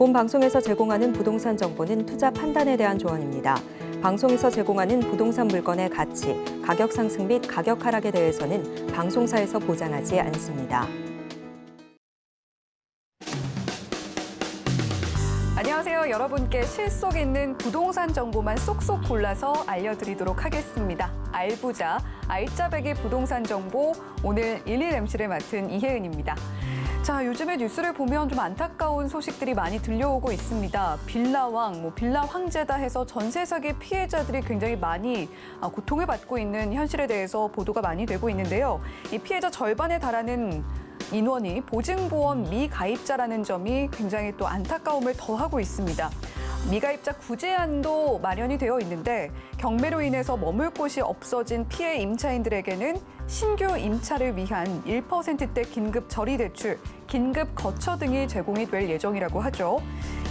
본 방송에서 제공하는 부동산 정보는 투자 판단에 대한 조언입니다. 방송에서 제공하는 부동산 물건의 가치, 가격 상승 및 가격 하락에 대해서는 방송사에서 보장하지 않습니다. 안녕하세요. 여러분께 실속 있는 부동산 정보만 쏙쏙 골라서 알려드리도록 하겠습니다. 알부자, 알짜배기 부동산 정보, 오늘 11MC를 맡은 이혜은입니다. 자, 요즘에 뉴스를 보면 좀 안타까운 소식들이 많이 들려오고 있습니다. 빌라왕, 빌라 황제다 해서 전세 사기 피해자들이 굉장히 많이 고통을 받고 있는 현실에 대해서 보도가 많이 되고 있는데요. 이 피해자 절반에 달하는 인원이 보증보험 미가입자라는 점이 굉장히 또 안타까움을 더하고 있습니다. 미가입자 구제안도 마련이 되어 있는데 경매로 인해서 머물 곳이 없어진 피해 임차인들에게는 신규 임차를 위한 1%대 긴급 저리대출, 긴급 거처 등이 제공이 될 예정이라고 하죠.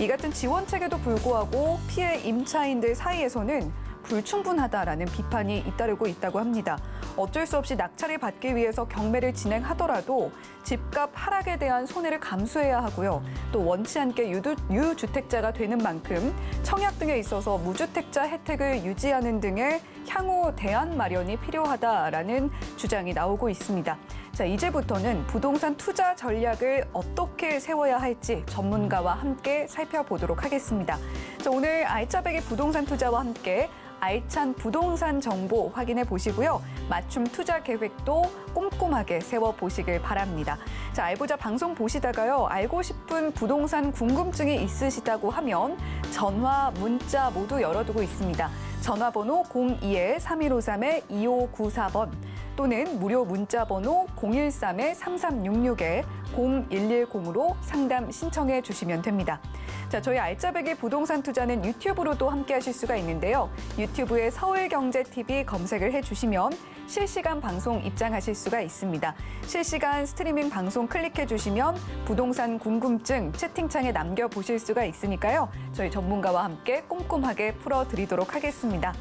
이 같은 지원책에도 불구하고 피해 임차인들 사이에서는 불충분하다라는 비판이 잇따르고 있다고 합니다. 어쩔 수 없이 낙찰을 받기 위해서 경매를 진행하더라도 집값 하락에 대한 손해를 감수해야 하고요. 또 원치 않게 유주택자가 되는 만큼 청약 등에 있어서 무주택자 혜택을 유지하는 등의 향후 대안 마련이 필요하다라는 주장이 나오고 있습니다. 자, 이제부터는 부동산 투자 전략을 어떻게 세워야 할지 전문가와 함께 살펴보도록 하겠습니다. 자, 오늘 알짜배기 부동산 투자와 함께 알찬 부동산 정보 확인해 보시고요. 맞춤 투자 계획도 꼼꼼하게 세워보시길 바랍니다. 자, 알부자 방송 보시다가요. 알고 싶은 부동산 궁금증이 있으시다고 하면 전화, 문자 모두 열어두고 있습니다. 전화번호 02-3153-2594번 또는 무료 문자번호 013-3366-0110으로 상담 신청해 주시면 됩니다. 자, 저희 알짜배기 부동산 투자는 유튜브로도 함께 하실 수가 있는데요. 유튜브에 서울경제TV 검색을 해주시면 실시간 방송 입장하실 수가 있습니다. 실시간 스트리밍 방송 클릭해 주시면 부동산 궁금증 채팅창에 남겨보실 수가 있으니까요. 저희 전문가와 함께 꼼꼼하게 풀어드리도록 하겠습니다.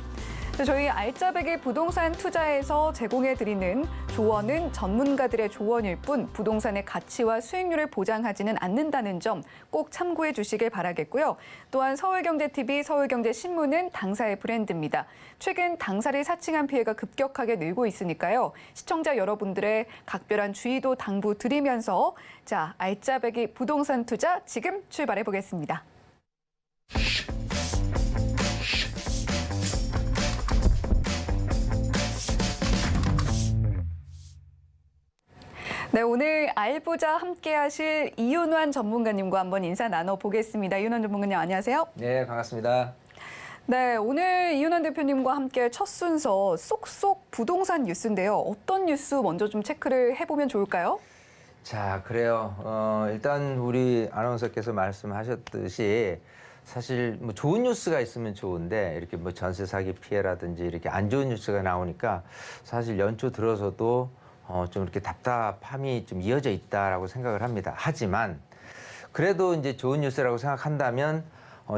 저희 알짜배기 부동산 투자에서 제공해드리는 조언은 전문가들의 조언일 뿐 부동산의 가치와 수익률을 보장하지는 않는다는 점 꼭 참고해 주시길 바라겠고요. 또한 서울경제TV, 서울경제신문은 당사의 브랜드입니다. 최근 당사를 사칭한 피해가 급격하게 늘고 있으니까요. 시청자 여러분들의 각별한 주의도 당부드리면서 자, 알짜배기 부동산 투자 지금 출발해 보겠습니다. 네, 오늘 알부자 함께 하실 이윤환 전문가님과 한번 인사 나눠보겠습니다. 이윤환 전문가님 안녕하세요. 네, 반갑습니다. 네, 오늘 이윤환 대표님과 함께 첫 순서 쏙쏙 부동산 뉴스인데요. 어떤 뉴스 먼저 좀 체크를 해보면 좋을까요? 자, 그래요. 일단 우리 아나운서께서 말씀하셨듯이 사실 뭐 좋은 뉴스가 있으면 좋은데 이렇게 뭐 전세 사기 피해라든지 이렇게 안 좋은 뉴스가 나오니까 사실 연초 들어서도 좀 이렇게 답답함이 좀 이어져 있다라고 생각을 합니다. 하지만 그래도 이제 좋은 뉴스라고 생각한다면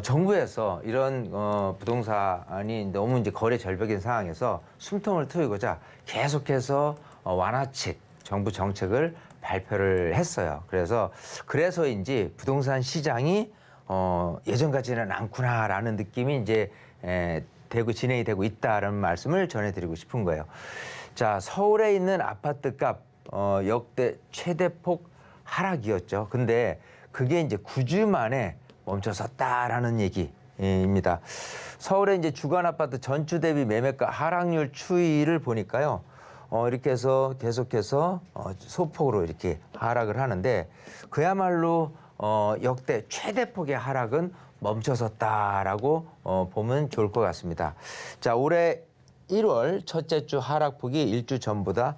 정부에서 이런 부동산이 너무 이제 거래 절벽인 상황에서 숨통을 트이고자 계속해서 완화책 정부 정책을 발표를 했어요. 그래서인지 부동산 시장이 예전 같지는 않구나라는 느낌이 이제 진행이 되고 있다라는 말씀을 전해드리고 싶은 거예요. 자, 서울에 있는 아파트값 역대 최대폭 하락이었죠. 근데 그게 이제 9주 만에 멈춰섰다라는 얘기입니다. 서울의 이제 주간 아파트 전주 대비 매매가 하락률 추이를 보니까요. 이렇게 해서 계속해서 소폭으로 이렇게 하락을 하는데 그야말로 역대 최대폭의 하락은 멈춰섰다라고 보면 좋을 것 같습니다. 자, 올해 1월 첫째 주 하락폭이 일주 전보다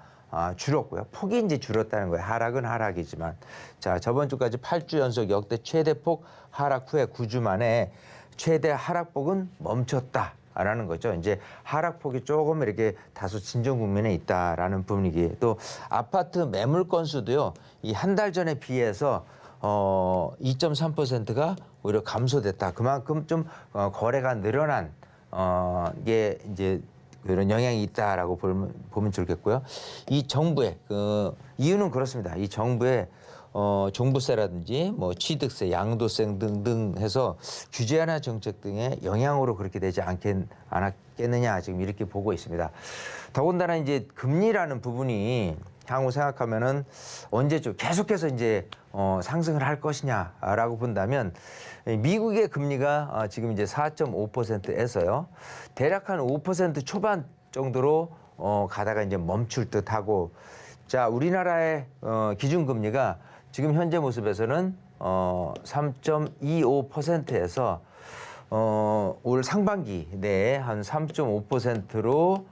줄었고요. 폭이 이제 줄었다는 거예요. 하락은 하락이지만. 자, 저번 주까지 8주 연속 역대 최대폭 하락 후에 9주 만에 최대 하락폭은 멈췄다라는 거죠. 이제 하락폭이 조금 이렇게 다소 진정 국면에 있다라는 분위기. 또 아파트 매물 건수도요. 이 한 달 전에 비해서 2.3%가 오히려 감소됐다. 그만큼 좀 거래가 늘어난 게 이제 이런 영향이 있다라고 보면 좋겠고요. 이 정부의 이유는 그렇습니다. 이 정부의 종부세라든지 뭐 취득세, 양도세 등등 해서 규제 완화 정책 등의 영향으로 그렇게 되지 않았겠느냐 지금 이렇게 보고 있습니다. 더군다나 이제 금리라는 부분이 향후 생각하면은 언제쯤 계속해서 이제 상승을 할 것이냐라고 본다면 미국의 금리가 지금 이제 4.5%에서요 대략 한 5% 초반 정도로 가다가 이제 멈출 듯하고 자 우리나라의 기준금리가 지금 현재 모습에서는 3.25%에서 올 상반기 내에 한 3.5%로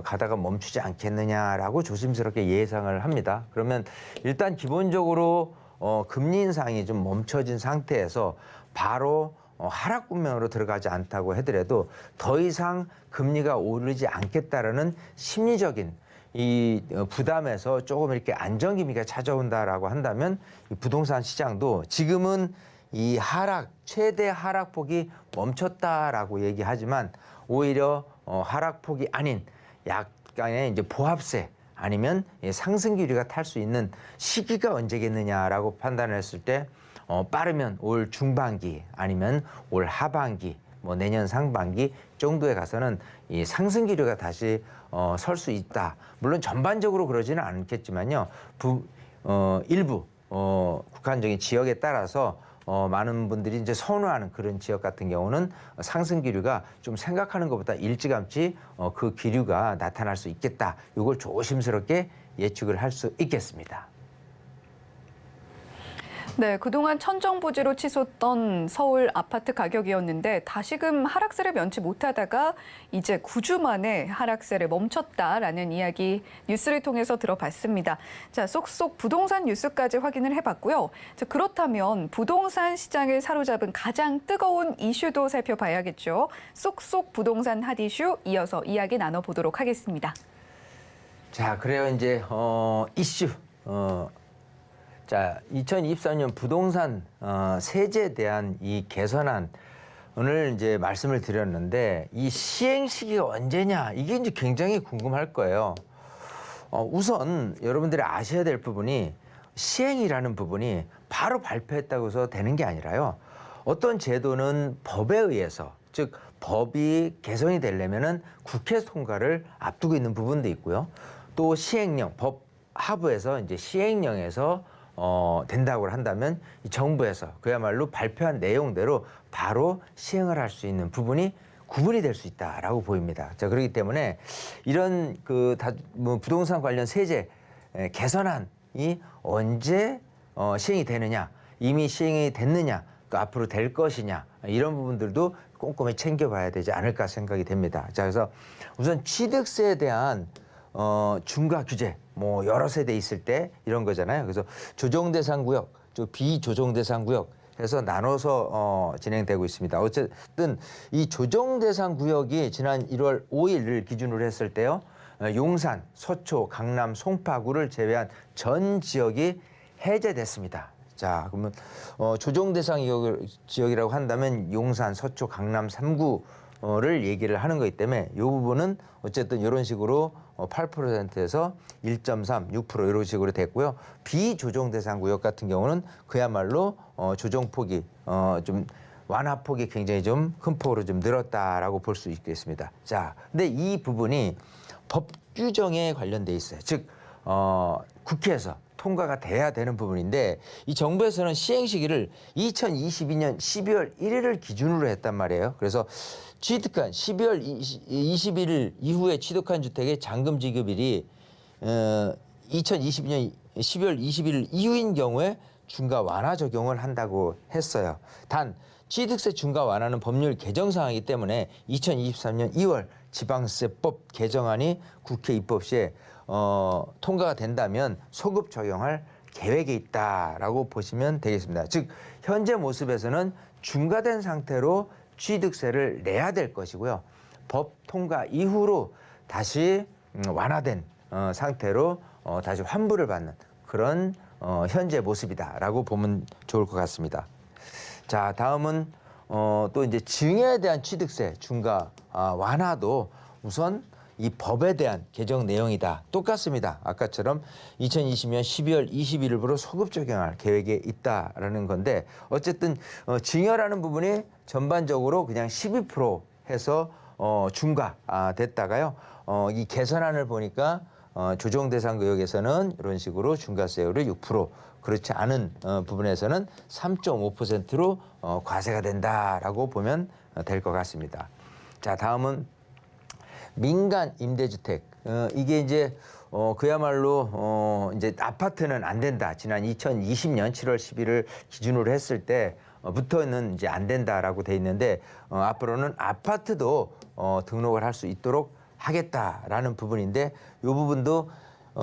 가다가 멈추지 않겠느냐라고 조심스럽게 예상을 합니다. 그러면 일단 기본적으로 금리 인상이 좀 멈춰진 상태에서 바로 하락 국면으로 들어가지 않다고 하더라도 더 이상 금리가 오르지 않겠다라는 심리적인 이 부담에서 조금 이렇게 안정 기미가 찾아온다라고 한다면 이 부동산 시장도 지금은 이 최대 하락폭이 멈췄다라고 얘기하지만 오히려 하락폭이 아닌 약간의 이제 보합세 아니면 상승 기류가 탈 수 있는 시기가 언제겠느냐라고 판단을 했을 때 빠르면 올 중반기 아니면 올 하반기 뭐 내년 상반기 정도에 가서는 이 상승 기류가 다시 설 수 있다. 물론 전반적으로 그러지는 않겠지만요. 일부 국한적인 지역에 따라서 많은 분들이 이제 선호하는 그런 지역 같은 경우는 상승 기류가 좀 생각하는 것보다 일찌감치 그 기류가 나타날 수 있겠다. 이걸 조심스럽게 예측을 할 수 있겠습니다. 네, 그동안 천정부지로 치솟던 서울 아파트 가격이었는데 다시금 하락세를 면치 못하다가 이제 9주 만에 하락세를 멈췄다라는 이야기 뉴스를 통해서 들어봤습니다. 자, 쏙쏙 부동산 뉴스까지 확인을 해봤고요. 자, 그렇다면 부동산 시장을 사로잡은 가장 뜨거운 이슈도 살펴봐야겠죠. 쏙쏙 부동산 핫 이슈 이어서 이야기 나눠보도록 하겠습니다. 자, 그래요. 이제 이슈. 자, 2023년 부동산 세제에 대한 이 개선안 오늘 이제 말씀을 드렸는데 이 시행 시기가 언제냐 이게 이제 굉장히 궁금할 거예요. 우선 여러분들이 아셔야 될 부분이 시행이라는 부분이 바로 발표했다고 해서 되는 게 아니라요. 어떤 제도는 법에 의해서 즉 법이 개선이 되려면은 국회 통과를 앞두고 있는 부분도 있고요. 또 시행령 법 하부에서 이제 시행령에서 된다고 한다면 이 정부에서 그야말로 발표한 내용대로 바로 시행을 할 수 있는 부분이 구분이 될 수 있다라고 보입니다. 자, 그렇기 때문에 이런 뭐 부동산 관련 세제 개선안이 언제 시행이 되느냐, 이미 시행이 됐느냐, 또 앞으로 될 것이냐 이런 부분들도 꼼꼼히 챙겨봐야 되지 않을까 생각이 됩니다. 자, 그래서 우선 취득세에 대한 중과 규제 뭐 여러 세대 있을 때 이런 거잖아요. 그래서 조정 대상 구역, 비조정 대상 구역 해서 나눠서 진행되고 있습니다. 어쨌든 이 조정 대상 구역이 지난 1월 5일을 기준으로 했을 때요. 용산, 서초, 강남, 송파구를 제외한 전 지역이 해제됐습니다. 자, 그러면 조정 대상 지역이라고 한다면 용산, 서초, 강남 3구를 얘기를 하는 거기 때문에 이 부분은 어쨌든 이런 식으로 8%에서 1.3, 6% 이런 식으로 됐고요. 비조정 대상 구역 같은 경우는 그야말로 조정폭이 좀 완화폭이 굉장히 좀 큰 폭으로 좀 늘었다라고 볼 수 있겠습니다. 자, 근데 이 부분이 법 규정에 관련돼 있어요. 즉 국회에서 통과가 돼야 되는 부분인데 이 정부에서는 시행 시기를 2022년 12월 1일을 기준으로 했단 말이에요. 그래서 취득한 12월 21일 이후에 취득한 주택의 잔금 지급일이 2022년 12월 21일 이후인 경우에 중과 완화 적용을 한다고 했어요. 단 취득세 중과 완화는 법률 개정 사항이기 때문에 2023년 2월 지방세법 개정안이 국회 입법 시에 통과가 된다면 소급 적용할 계획이 있다라고 보시면 되겠습니다. 즉 현재 모습에서는 중과된 상태로 취득세를 내야 될 것이고요. 법 통과 이후로 다시 완화된 상태로 다시 환불을 받는 그런 현재 모습이다라고 보면 좋을 것 같습니다. 자, 다음은 또 이제 증여에 대한 취득세 중과 완화도 우선 이 법에 대한 개정 내용이다. 똑같습니다. 아까처럼 2020년 12월 21일부로 소급 적용할 계획에 있다라는 건데 어쨌든 증여라는 부분이 전반적으로 그냥 12% 해서 중과됐다가요. 이 개선안을 보니까 조정 대상 구역에서는 이런 식으로 중과세율을 6%, 그렇지 않은 부분에서는 3.5%로 과세가 된다라고 보면 될 것 같습니다. 자, 다음은 민간 임대주택. 이게 이제 그야말로 이제 아파트는 안 된다. 지난 2020년 7월 11일 기준으로 했을 때부터는 이제 안 된다라고 돼 있는데 앞으로는 아파트도 등록을 할 수 있도록 하겠다라는 부분인데 이 부분도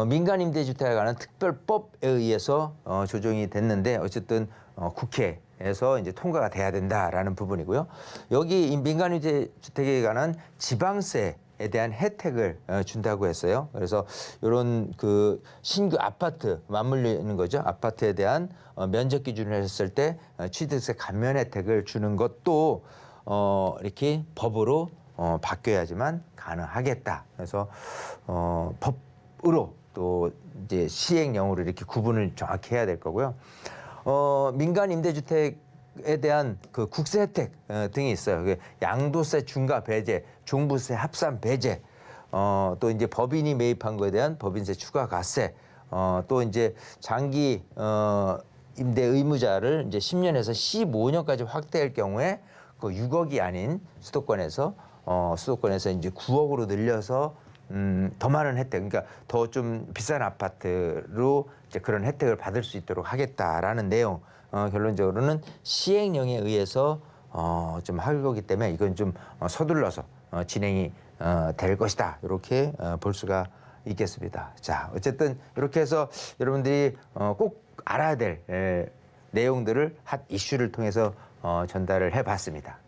민간 임대주택에 관한 특별법에 의해서 조정이 됐는데 어쨌든 국회에서 이제 통과가 돼야 된다라는 부분이고요. 여기 민간 임대주택에 관한 지방세에 대한 혜택을 준다고 했어요. 그래서 이런 그 신규 아파트 맞물리는 거죠. 아파트에 대한 면적 기준을 했을 때 취득세 감면 혜택을 주는 것도 이렇게 법으로 바뀌어야지만 가능하겠다. 그래서 법으로 또 이제 시행령으로 이렇게 구분을 정확히 해야 될 거고요. 민간 임대주택에 대한 그 국세 혜택 등이 있어요. 양도세 중과 배제, 종부세 합산 배제, 또 이제 법인이 매입한 거에 대한 법인세 추가 과세, 또 이제 장기 임대 의무자를 이제 10년에서 15년까지 확대할 경우에 그 6억이 아닌 수도권에서 이제 9억으로 늘려서 더 많은 혜택, 그러니까 더 좀 비싼 아파트로 이제 그런 혜택을 받을 수 있도록 하겠다라는 내용. 결론적으로는 시행령에 의해서 좀 할 거기 때문에 이건 좀 서둘러서 진행이 될 것이다. 이렇게 볼 수가 있겠습니다. 자, 어쨌든 이렇게 해서 여러분들이 꼭 알아야 될 내용들을 핫 이슈를 통해서 전달을 해봤습니다.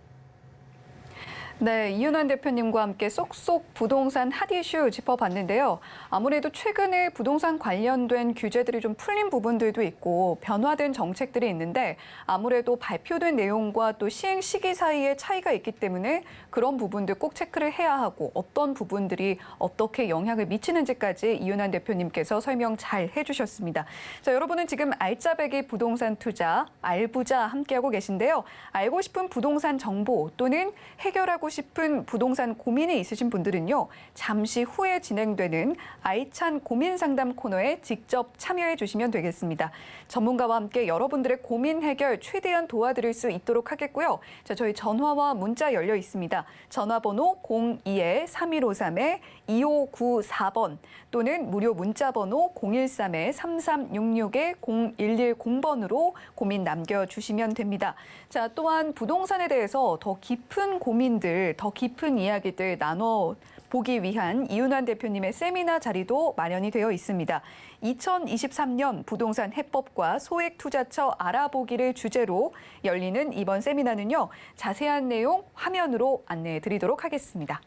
네, 이윤환 대표님과 함께 쏙쏙 부동산 핫 이슈 짚어봤는데요. 아무래도 최근에 부동산 관련된 규제들이 좀 풀린 부분들도 있고 변화된 정책들이 있는데 아무래도 발표된 내용과 또 시행 시기 사이에 차이가 있기 때문에 그런 부분들 꼭 체크를 해야 하고 어떤 부분들이 어떻게 영향을 미치는지까지 이윤환 대표님께서 설명 잘 해주셨습니다. 자, 여러분은 지금 알짜배기 부동산 투자, 알부자 함께하고 계신데요. 알고 싶은 부동산 정보 또는 해결하고 싶은 부동산 고민이 있으신 분들은요. 잠시 후에 진행되는 알찬 고민 상담 코너에 직접 참여해 주시면 되겠습니다. 전문가와 함께 여러분들의 고민 해결 최대한 도와드릴 수 있도록 하겠고요. 자, 저희 전화와 문자 열려 있습니다. 전화번호 02-3153-2594번 또는 무료 문자번호 013-3366-0110번으로 고민 남겨주시면 됩니다. 자, 또한 부동산에 대해서 더 깊은 고민들, 더 깊은 이야기들 나눠보기 위한 이윤환 대표님의 세미나 자리도 마련이 되어 있습니다. 2023년 부동산 해법과 소액투자처 알아보기를 주제로 열리는 이번 세미나는요. 자세한 내용 화면으로 안내해 드리도록 하겠습니다.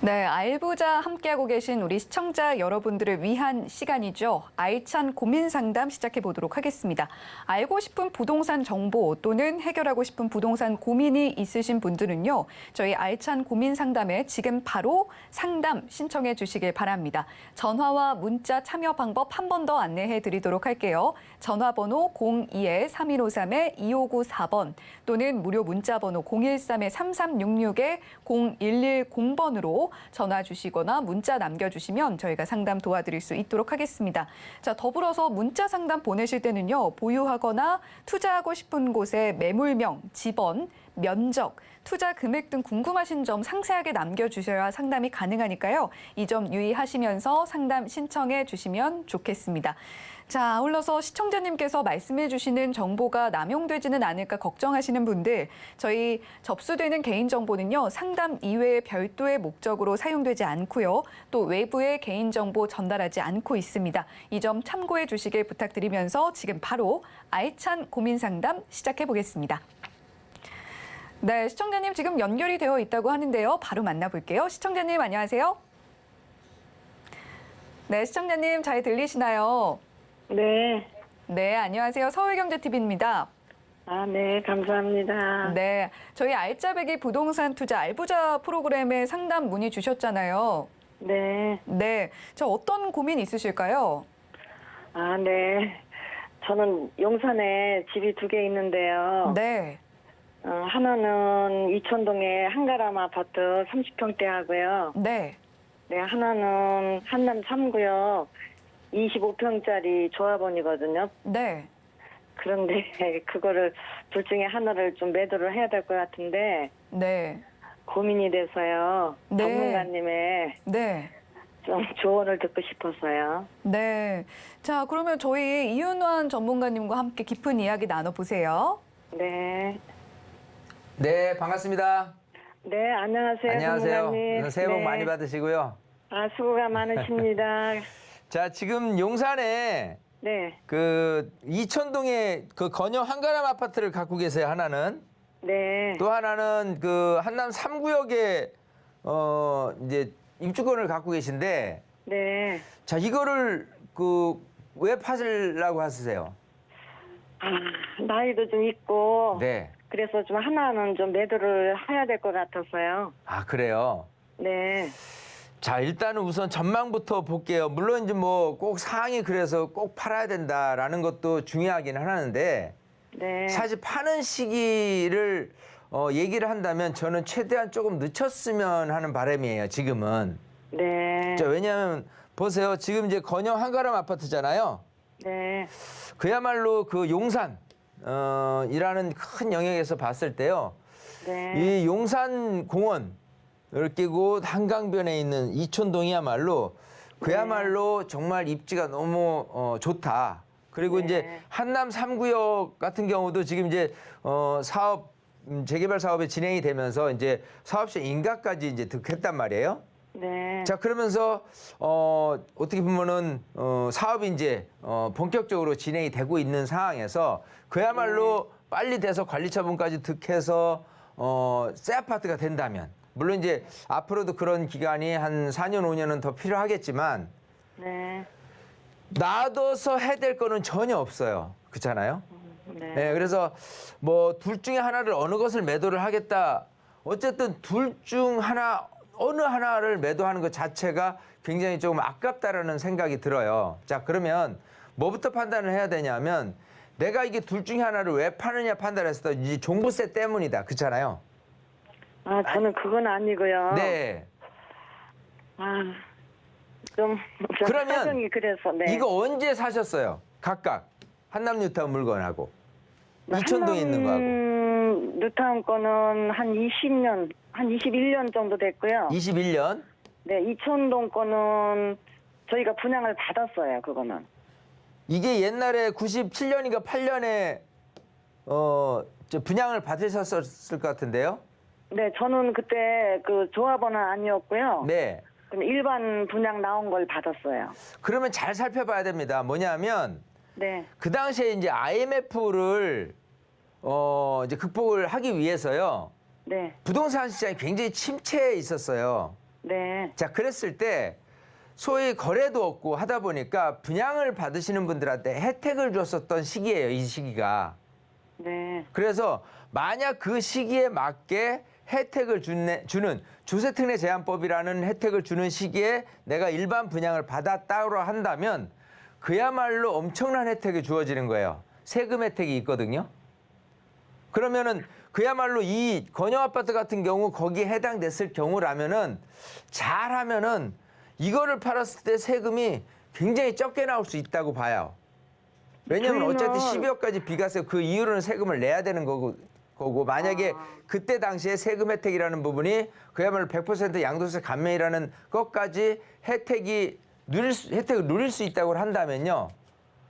네, 알부자 함께하고 계신 우리 시청자 여러분들을 위한 시간이죠. 알찬 고민 상담 시작해 보도록 하겠습니다. 알고 싶은 부동산 정보 또는 해결하고 싶은 부동산 고민이 있으신 분들은요. 저희 알찬 고민 상담에 지금 바로 상담 신청해 주시길 바랍니다. 전화와 문자 참여 방법 한 번 더 안내해 드리도록 할게요. 전화번호 02-3153-2594번 또는 무료 문자번호 013-3366-0110번으로 전화 주시거나 문자 남겨주시면 저희가 상담 도와드릴 수 있도록 하겠습니다. 자, 더불어서 문자 상담 보내실 때는요. 보유하거나 투자하고 싶은 곳의 매물명, 지번, 면적, 투자 금액 등 궁금하신 점 상세하게 남겨주셔야 상담이 가능하니까요. 이 점 유의하시면서 상담 신청해 주시면 좋겠습니다. 자, 아울러서 시청자님께서 말씀해 주시는 정보가 남용되지는 않을까 걱정하시는 분들, 저희 접수되는 개인정보는요, 상담 이외의 별도의 목적으로 사용되지 않고요. 또 외부의 개인정보 전달하지 않고 있습니다. 이 점 참고해 주시길 부탁드리면서 지금 바로 알찬 고민 상담 시작해 보겠습니다. 네, 시청자님 지금 연결이 되어 있다고 하는데요. 바로 만나볼게요. 시청자님 안녕하세요. 네, 시청자님 잘 들리시나요? 네. 네, 안녕하세요. 서울경제TV입니다. 아, 네, 감사합니다. 네, 저희 알짜배기 부동산 투자 알부자 프로그램에 상담 문의 주셨잖아요. 네. 네, 저 어떤 고민 있으실까요? 아, 네. 저는 용산에 집이 2개 있는데요. 네, 하나는 이천동에 한가람 아파트 30평대 하고요. 네, 네, 하나는 한남 3구역 25평짜리 조합원이거든요. 네. 그런데 그거를 둘 중에 하나를 좀 매도를 해야 될 것 같은데 네, 고민이 돼서요. 네. 전문가님의 네. 좀 조언을 듣고 싶어서요. 네. 자, 그러면 저희 이윤환 전문가님과 함께 깊은 이야기 나눠보세요. 네. 네, 반갑습니다. 네, 안녕하세요. 안녕하세요. 전문가님. 새해 복 네. 많이 받으시고요. 아, 수고가 많으십니다. 자, 지금 용산에 네, 그 이천동에 그 건영 한가람 아파트를 갖고 계세요. 하나는. 네, 또 하나는 그 한남 3구역에 이제 입주권을 갖고 계신데, 네. 자, 이거를 그 왜 파시려고 하세요? 아, 나이도 좀 있고, 네. 그래서 좀 하나는 좀 매도를 해야 될 것 같아서요. 아, 그래요. 네, 자, 일단은 우선 전망부터 볼게요. 물론 이제 뭐 꼭 상황이 그래서 꼭 팔아야 된다라는 것도 중요하긴 하는데, 네, 사실 파는 시기를 얘기를 한다면 저는 최대한 조금 늦췄으면 하는 바람이에요, 지금은. 네, 자, 왜냐하면 보세요. 지금 이제 건영 한가람 아파트잖아요. 네, 그야말로 그 용산 이라는 큰 영역에서 봤을 때요. 네, 이 용산 공원을 끼고 한강변에 있는 이촌동이야말로 그야말로 정말 입지가 너무 좋다. 그리고 네. 이제 한남 3구역 같은 경우도 지금 이제 사업 재개발 사업이 진행이 되면서 이제 사업시 인가까지 이제 득했단 말이에요. 네, 자, 그러면서 어떻게 보면은 사업이 이제 본격적으로 진행이 되고 있는 상황에서 그야말로 빨리 돼서 관리처분까지 득해서 새 아파트가 된다면, 물론 이제 앞으로도 그런 기간이 한 4년 5년은 더 필요하겠지만 네, 놔둬서 해야 될 거는 전혀 없어요. 그렇잖아요? 네, 네, 그래서 뭐 둘 중에 하나를 어느 것을 매도를 하겠다. 어쨌든 둘 중 하나 어느 하나를 매도하는 것 자체가 굉장히 조금 아깝다라는 생각이 들어요. 자, 그러면 뭐부터 판단을 해야 되냐면 내가 이게 둘 중에 하나를 왜 파느냐 판단했을 때 이 종부세 때문이다. 그렇잖아요? 아, 저는 그건 아니고요. 네. 아, 좀 그러면 사정이 그래서, 네. 이거 언제 사셨어요? 각각 한남 뉴타운 물건하고 이천동에 있는 거하고. 뉴타운 거는 한 20년, 한 21년 정도 됐고요. 21년. 네, 이천동 거는 저희가 분양을 받았어요, 그거는. 이게 옛날에 97년인가 8년에 저 분양을 받으셨을 것 같은데요. 네, 저는 그때 그 조합원은 아니었고요. 네. 그럼 일반 분양 나온 걸 받았어요. 그러면 잘 살펴봐야 됩니다. 뭐냐면 네, 그 당시에 이제 IMF를 이제 극복을 하기 위해서요. 네, 부동산 시장이 굉장히 침체에 있었어요. 네, 자, 그랬을 때 소위 거래도 없고 하다 보니까 분양을 받으시는 분들한테 혜택을 줬었던 시기예요, 이 시기가. 네, 그래서 만약 그 시기에 맞게 혜택을 주는 주세특례 제한법이라는 혜택을 주는 시기에 내가 일반 분양을 받았다고 한다면 그야말로 엄청난 혜택이 주어지는 거예요. 세금 혜택이 있거든요. 그러면은 그야말로 이 건영 아파트 같은 경우 거기에 해당됐을 경우라면은 잘하면은 이거를 팔았을 때 세금이 굉장히 적게 나올 수 있다고 봐요. 왜냐면 어쨌든 12억까지 비과세 그 이후로는 세금을 내야 되는 거고 만약에 그때 당시에 세금 혜택이라는 부분이 그야말로 100% 양도세 감면이라는 것까지 혜택을 누릴 수 있다고 한다면요.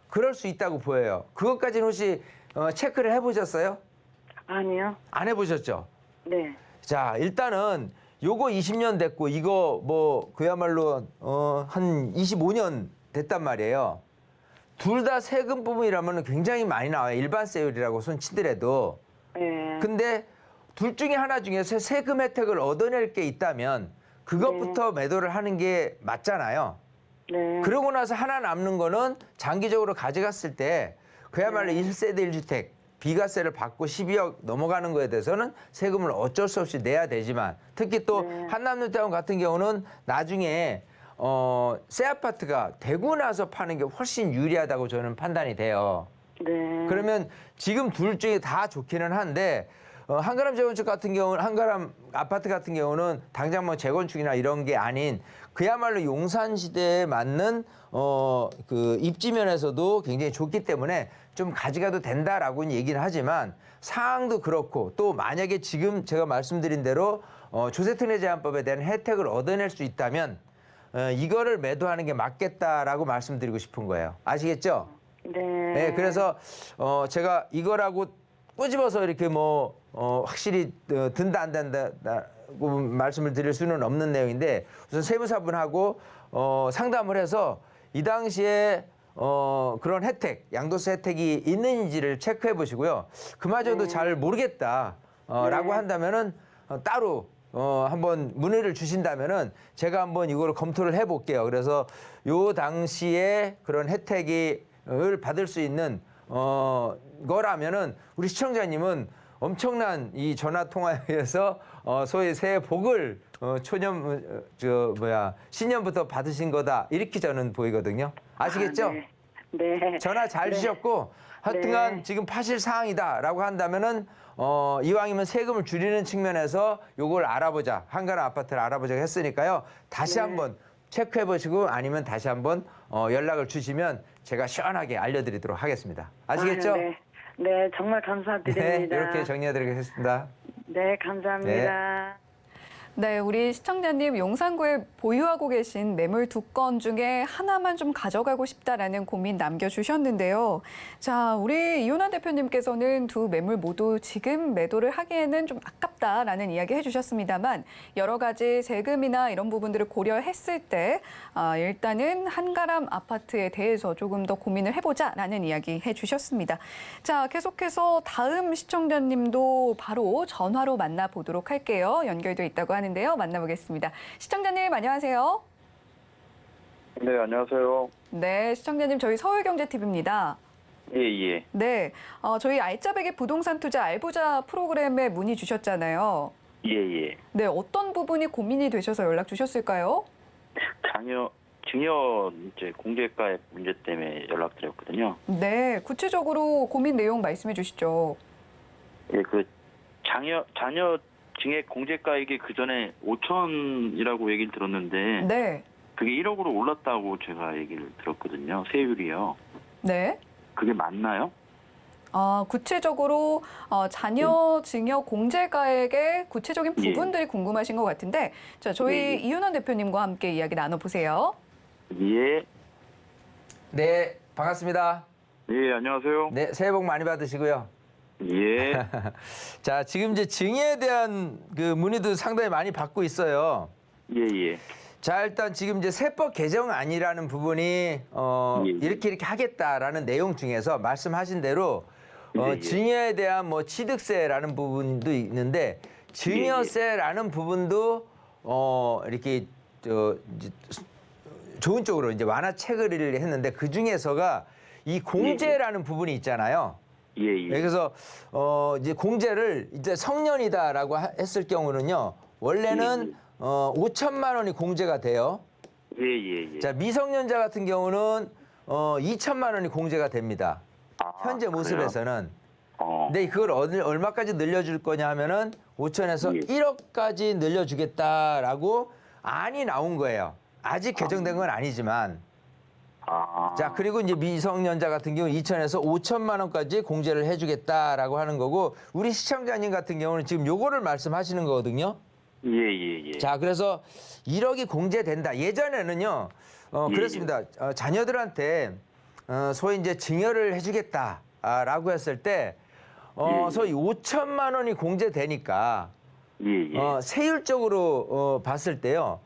그럴 수 있다고 보여요. 그것까지는 혹시 체크를 해보셨어요? 아니요. 안 해보셨죠? 네. 자, 일단은 요거 20년 됐고 이거 뭐 그야말로 한 25년 됐단 말이에요. 둘 다 세금 부분이라면 굉장히 많이 나와요. 일반세율이라고 손 치더라도. 네. 근데 둘 중에 하나 중에서 세금 혜택을 얻어낼 게 있다면 그것부터 매도를 하는 게 맞잖아요. 네. 그러고 나서 하나 남는 거는 장기적으로 가져갔을 때 그야말로 1세대 1주택 비과세를 받고 12억 넘어가는 거에 대해서는 세금을 어쩔 수 없이 내야 되지만 특히 또 한남뉴타운 같은 경우는 나중에 새 아파트가 되고 나서 파는 게 훨씬 유리하다고 저는 판단이 돼요. 네. 그러면 지금 둘 중에 다 좋기는 한데 한가람 재건축 같은 경우는 한가람 아파트 같은 경우는 당장 뭐 재건축이나 이런 게 아닌 그야말로 용산 시대에 맞는 그 입지면에서도 굉장히 좋기 때문에 좀 가져가도 된다라고는 얘기는 하지만 상황도 그렇고 또 만약에 지금 제가 말씀드린 대로 조세특례 제한법에 대한 혜택을 얻어낼 수 있다면 이거를 매도하는 게 맞겠다라고 말씀드리고 싶은 거예요. 아시겠죠? 네. 네, 그래서 제가 이거라고 꼬집어서 이렇게 뭐 확실히 든다 안 된다고 말씀을 드릴 수는 없는 내용인데 우선 세무사분하고 상담을 해서 이 당시에 그런 혜택, 양도세 혜택이 있는지를 체크해 보시고요. 그마저도 잘 모르겠다라고 한다면은 따로 한번 문의를 주신다면은 제가 한번 이거를 검토를 해 볼게요. 그래서 요 당시에 그런 혜택을 받을 수 있는 거라면은 우리 시청자님은 엄청난 이 전화 통화에서 소위 새해 복을 신년부터 받으신 거다 이렇게 저는 보이거든요. 아시겠죠? 네. 네. 전화 잘 주셨고 하여튼간 지금 파실 사항이다라고 한다면은 이왕이면 세금을 줄이는 측면에서 요걸 알아보자. 한가람 아파트를 알아보자고 했으니까요. 다시 한번 체크해 보시고 아니면 다시 한번 연락을 주시면 제가 시원하게 알려드리도록 하겠습니다. 아시겠죠? 네. 네, 정말 감사드립니다. 네, 이렇게 정리해드리겠습니다. 네, 감사합니다. 네, 우리 시청자님 용산구에 보유하고 계신 매물 2건 중에 하나만 좀 가져가고 싶다라는 고민 남겨주셨는데요. 자, 우리 이윤환 대표님께서는 두 매물 모두 지금 매도를 하기에는 좀 아깝다라는 이야기 해주셨습니다만 여러 가지 세금이나 이런 부분들을 고려했을 때 일단은 한가람 아파트에 대해서 조금 더 고민을 해보자라는 이야기 해주셨습니다. 자, 계속해서 다음 시청자님도 바로 전화로 만나보도록 할게요. 연결돼 있다고 하는데요. 만나보겠습니다. 시청자님 안녕하세요. 네, 안녕하세요. 네, 시청자님 저희 서울경제TV입니다. 예. 네, 저희 알짜배기 부동산 투자 알부자 프로그램에 문의 주셨잖아요. 예. 네, 어떤 부분이 고민이 되셔서 연락 주셨을까요? 증여 이제 공제가액 문제 때문에 연락드렸거든요. 네, 구체적으로 고민 내용 말씀해 주시죠. 예, 그 자녀 증액 공제가액이 그 전에 5천이라고 얘기를 들었는데 네, 그게 1억으로 올랐다고 제가 얘기를 들었거든요. 세율이요. 네. 그게 맞나요? 구체적으로 자녀 증여 공제가액의 구체적인 부분들이 궁금하신 것 같은데, 자, 저희 이윤환 대표님과 함께 이야기 나눠보세요. 예. 네, 반갑습니다. 예, 안녕하세요. 네, 새해 복 많이 받으시고요. 예. 자, 지금 이제 증여에 대한 그 문의도 상당히 많이 받고 있어요. 예. 자, 일단 지금 이제 세법 개정안이라는 부분이 이렇게 하겠다라는 내용 중에서 말씀하신 대로 증여에 대한 뭐 취득세라는 부분도 있는데 증여세라는 부분도 이렇게 이제 좋은 쪽으로 이제 완화책을 했는데 그 중에서가 이 공제라는 부분이 있잖아요. 예. 그래서 이제 공제를 이제 성년이다라고 했을 경우는요. 원래는 5천만 원이 공제가 돼요. 예. 자, 미성년자 같은 경우는 2천만 원이 공제가 됩니다. 현재 모습에서는. 근데 그걸 얼마까지 늘려줄 거냐 하면은 5천에서 예. 1억까지 늘려주겠다라고 안이 나온 거예요. 아직 개정된 건 아니지만. 자, 그리고 이제 미성년자 같은 경우 2천에서 5천만 원까지 공제를 해주겠다라고 하는 거고, 우리 시청자님 같은 경우는 지금 요거를 말씀하시는 거거든요. 예. 자, 그래서 1억이 공제된다. 예전에는요, 예, 그렇습니다. 자녀들한테 소위 이제 증여를 해주겠다라고 했을 때, 예. 소위 5천만 원이 공제되니까, 예. 세율적으로 봤을 때요,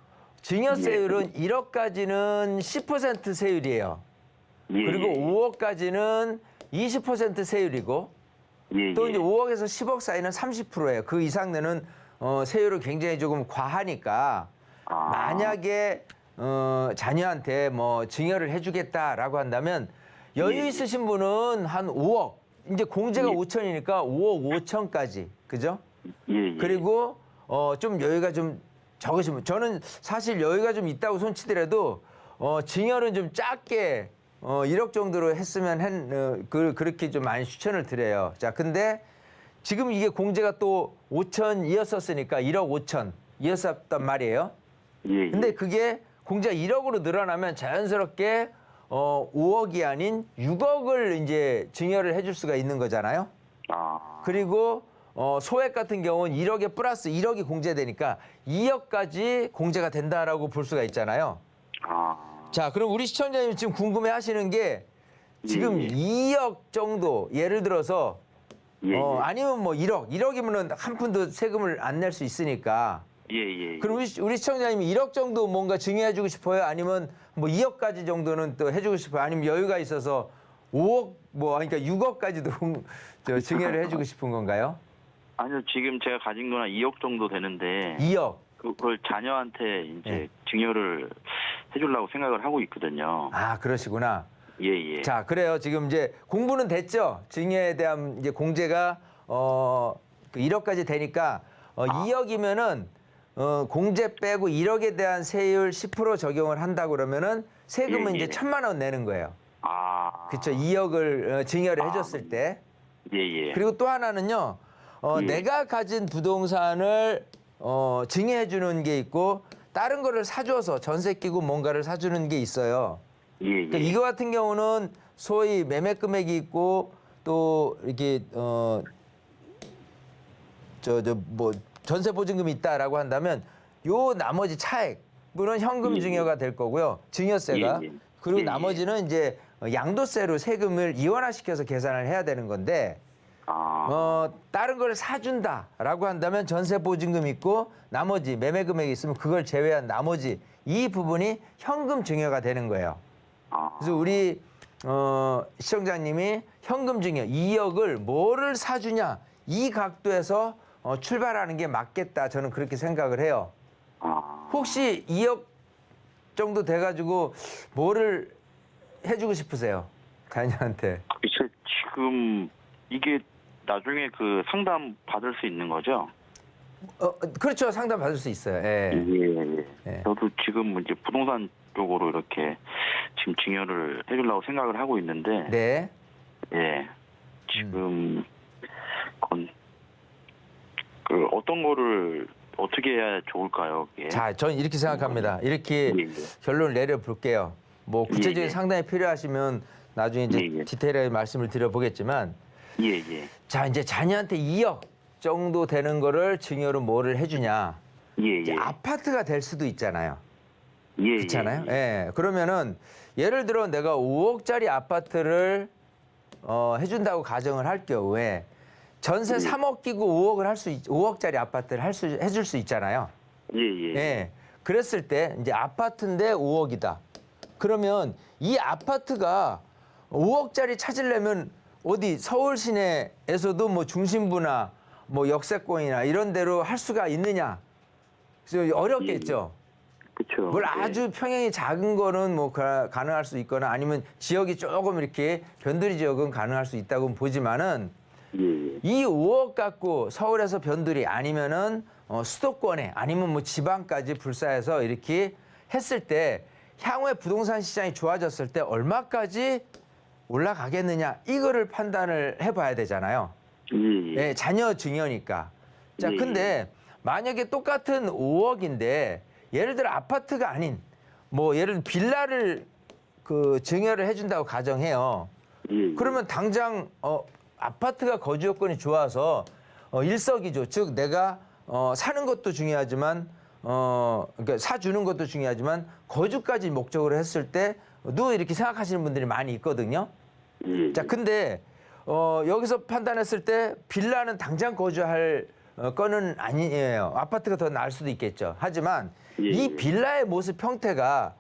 증여세율은 1억까지는 10% 세율이에요. 예. 그리고 5억까지는 20% 세율이고, 예. 또 이제 5억에서 10억 사이는 30%예요. 그 이상 내는 세율은 굉장히 조금 과하니까, 만약에 자녀한테 뭐 증여를 해주겠다라고 한다면 여유 예. 있으신 분은 한 5억, 이제 공제가 예. 5천이니까 5억 5천까지, 그죠? 예. 그리고 좀 여유가 좀 적으시면, 저는 사실 여유가 좀 있다고 손치더라도 증여는 좀 작게 1억 정도로 했으면 그렇게 좀 많이 추천을 드려요. 자, 근데 지금 이게 공제가 또 5천이었었으니까 1억 5천이었었단 말이에요. 예. 근데 그게 공제가 1억으로 늘어나면 자연스럽게 5억이 아닌 6억을 이제 증여를 해줄 수가 있는 거잖아요. 그리고 소액 같은 경우는 1억에 플러스 1억이 공제되니까 2억까지 공제가 된다라고 볼 수가 있잖아요. 자, 그럼 우리 시청자님 지금 궁금해 하시는 게 지금 예. 2억 정도, 예를 들어서 예. 아니면 뭐 1억이면은 한 푼도 세금을 안 낼 수 있으니까. 예. 그럼 우리 시청자님이 1억 정도 뭔가 증여해주고 싶어요? 아니면 뭐 2억까지 정도는 또 해주고 싶어요? 아니면 여유가 있어서 5억, 그러니까 6억까지도 증여를 해주고 싶은 건가요? 아니요, 지금 제가 가진 거는 2억 정도 되는데 2억. 그걸 자녀한테 이제 예. 증여를 해주려고 생각을 하고 있거든요. 아, 그러시구나. 예. 자, 그래요. 지금 이제 공부는 됐죠? 증여에 대한 이제 공제가 그 1억까지 되니까 2억이면은 공제 빼고 1억에 대한 세율 10% 적용을 한다 그러면은 세금은 예. 이제 1,000만 원 내는 거예요. 그렇죠. 2억을 증여를 해줬을 때. 예. 그리고 또 하나는요. 예. 내가 가진 부동산을 증여해 주는 게 있고, 다른 거를 사줘서 전세 끼고 뭔가를 사주는 게 있어요. 예. 그러니까 이거 같은 경우는 소위 매매 금액이 있고, 또 이렇게 뭐 전세 보증금이 있다라고 한다면 요 나머지 차액분은 현금 증여가 될 거고요. 증여세가. 예. 그리고 예. 나머지는 이제 양도세로 세금을 이원화시켜서 계산을 해야 되는 건데, 다른 걸 사준다라고 한다면 전세 보증금 있고 나머지 매매 금액이 있으면 그걸 제외한 나머지 이 부분이 현금 증여가 되는 거예요. 그래서 우리 시청자님이 현금 증여 2억을 뭐를 사주냐, 이 각도에서 출발하는 게 맞겠다, 저는 그렇게 생각을 해요. 혹시 2억 정도 돼가지고 뭐를 해주고 싶으세요? 자녀한테. 이제 지금 이게 나중에 그 상담 받을 수 있는 거죠? 그렇죠. 상담 받을 수 있어요. 예. 예. 저도 지금 이제 부동산 쪽으로 이렇게 지금 증여를 해주려고 생각을 하고 있는데, 네. 예. 지금 그 어떤 거를 어떻게 해야 좋을까요? 그게? 자, 저는 이렇게 생각합니다. 이렇게 예. 결론을 내려볼게요. 뭐 구체적인 예. 상담이 필요하시면 나중에 이제 예. 디테일하게 말씀을 드려보겠지만, 예. 자, 이제 자녀한테 2억 정도 되는 거를 증여로 뭐를 해주냐. 이제 아파트가 될 수도 있잖아요. 그렇잖아요. 예. 그러면은 예를 들어 내가 5억짜리 아파트를 해준다고 가정을 할 경우에 전세 3억 끼고 5억짜리 아파트를 해줄 수 있잖아요. 예. 그랬을 때 이제 아파트인데 5억이다. 그러면 이 아파트가 5억짜리 찾으려면 어디 서울 시내에서도 뭐 중심부나 뭐 역세권이나 이런 데로 할 수가 있느냐? 그래서 어렵겠죠. 그렇죠. 뭘 아주 평형이 작은 거는 뭐 가능할 수 있거나, 아니면 지역이 조금 이렇게 변두리 지역은 가능할 수 있다고 보지만은, 이 5억 갖고 서울에서 변두리 아니면은 수도권에 아니면 뭐 지방까지 불사해서 이렇게 했을 때 향후에 부동산 시장이 좋아졌을 때 얼마까지 올라가겠느냐, 이거를 판단을 해봐야 되잖아요. 예, 자녀 증여니까. 자, 근데 만약에 똑같은 5억인데 예를 들어 아파트가 아닌 뭐 예를 들어 빌라를 그 증여를 해준다고 가정해요. 그러면 당장 아파트가 거주 요건이 좋아서 일석이조, 즉 내가 사는 것도 중요하지만 그러니까 사주는 것도 중요하지만 거주까지 목적으로 했을 때도 이렇게 생각하시는 분들이 많이 있거든요. 자, 근데 여기서 판단했을 때 빌라는 당장 거주할 거는 아니에요. 아파트가 더 나을 수도 있겠죠. 하지만 이 빌라의 모습 형태가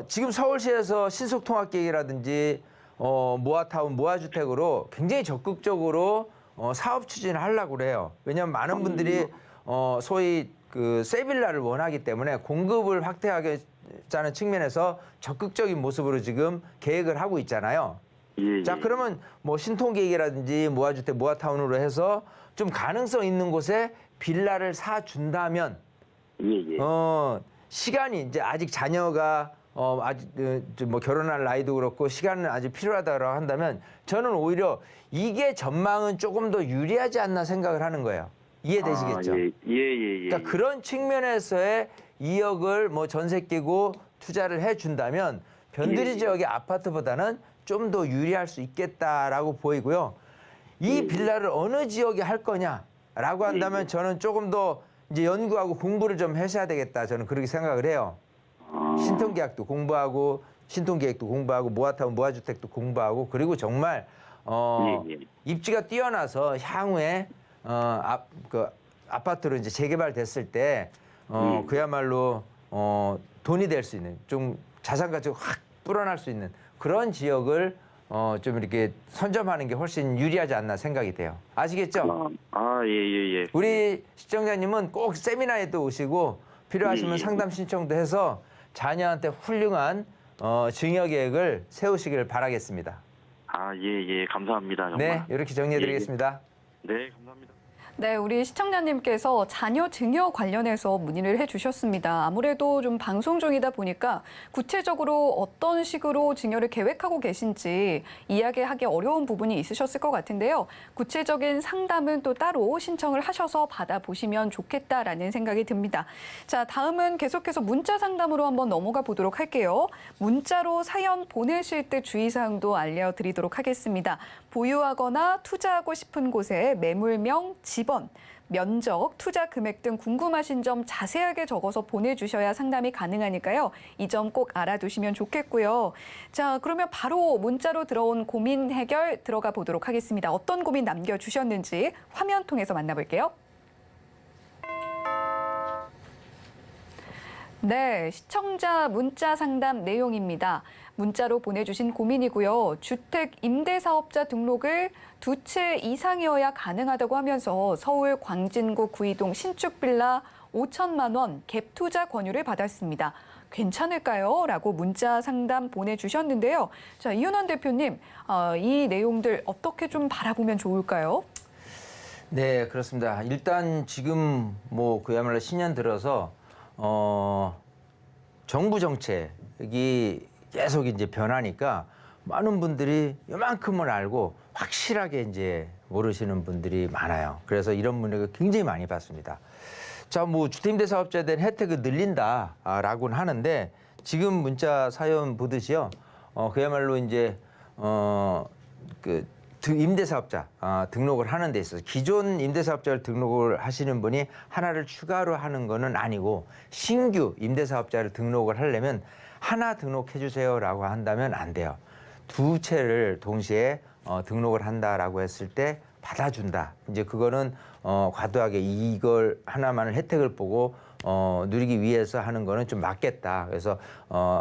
지금 서울시에서 신속통합계획이라든지 모아타운, 모아주택으로 굉장히 적극적으로 사업 추진을 하려고 그래요. 왜냐하면 많은 분들이 소위 그 세빌라를 원하기 때문에 공급을 확대하겠다는 측면에서 적극적인 모습으로 지금 계획을 하고 있잖아요. 자, 그러면 뭐 신통계획이라든지 모아주택, 모아타운으로 해서 좀 가능성 있는 곳에 빌라를 사준다면 시간이 이제 아직 자녀가 아직 뭐 결혼할 나이도 그렇고 시간은 아직 필요하다고 한다면 저는 오히려 이게 전망은 조금 더 유리하지 않나 생각을 하는 거예요. 이해되시겠죠? 그러니까 그런 측면에서의 2억을 뭐 전세 끼고 투자를 해준다면 변두리 지역의 아파트보다는 좀 더 유리할 수 있겠다라고 보이고요. 이 빌라를 어느 지역에 할 거냐라고 한다면 저는 조금 더 이제 연구하고 공부를 좀 하셔야 되겠다. 저는 그렇게 생각을 해요. 신통계약도 공부하고 신통계획도 공부하고 모아타운, 모아주택도 공부하고 그리고 정말 입지가 뛰어나서 향후에 아파트로 이제 재개발됐을 때 그야말로 돈이 될 수 있는 좀 자산 가치가 확 불어날 수 있는 그런 지역을 좀 이렇게 선점하는 게 훨씬 유리하지 않나 생각이 돼요. 아시겠죠? 예. 우리 시청자님은 꼭 세미나에도 오시고 필요하시면 상담 신청도 해서 자녀한테 훌륭한 증여 계획을 세우시기를 바라겠습니다. 예. 감사합니다. 정말. 네, 이렇게 정리해드리겠습니다. 네, 감사합니다. 네, 우리 시청자님께서 자녀 증여 관련해서 문의를 해주셨습니다. 아무래도 좀 방송 중이다 보니까 구체적으로 어떤 식으로 증여를 계획하고 계신지 이야기하기 어려운 부분이 있으셨을 것 같은데요. 구체적인 상담은 또 따로 신청을 하셔서 받아보시면 좋겠다라는 생각이 듭니다. 자, 다음은 계속해서 문자 상담으로 한번 넘어가 보도록 할게요. 문자로 사연 보내실 때 주의사항도 알려드리도록 하겠습니다. 보유하거나 투자하고 싶은 곳의 매물명, 집원, 면적, 투자 금액 등 궁금하신 점 자세하게 적어서 보내주셔야 상담이 가능하니까요. 이 점 꼭 알아두시면 좋겠고요. 자, 그러면 바로 문자로 들어온 고민 해결 들어가 보도록 하겠습니다. 어떤 고민 남겨주셨는지 화면 통해서 만나볼게요. 네, 시청자 문자 상담 내용입니다. 문자로 보내주신 고민이고요. 주택 임대사업자 등록을 2채 이상이어야 가능하다고 하면서 서울 광진구 구이동 신축 빌라 5천만 원 갭 투자 권유를 받았습니다. 괜찮을까요? 라고 문자 상담 보내주셨는데요. 자, 이윤환 대표님, 이 내용들 어떻게 좀 바라보면 좋을까요? 네, 그렇습니다. 일단 지금 뭐 그야말로 신년 들어서 정부 정책이 계속 이제 변하니까 많은 분들이 요만큼은 알고 확실하게 이제 모르시는 분들이 많아요. 그래서 이런 문의가 굉장히 많이 받습니다. 자, 뭐 주택임대사업자에 대한 혜택을 늘린다라고는 하는데 지금 문자 사연 보듯이요. 그야말로 이제 그 임대사업자 등록을 하는 데 있어서 기존 임대사업자를 등록을 하시는 분이 하나를 추가로 하는 거는 아니고 신규 임대사업자를 등록을 하려면 하나 등록해 주세요라고 한다면 안 돼요. 2채를 동시에 등록을 한다라고 했을 때 받아준다. 이제 그거는 과도하게 이걸 하나만을 혜택을 보고 누리기 위해서 하는 거는 좀 맞겠다. 그래서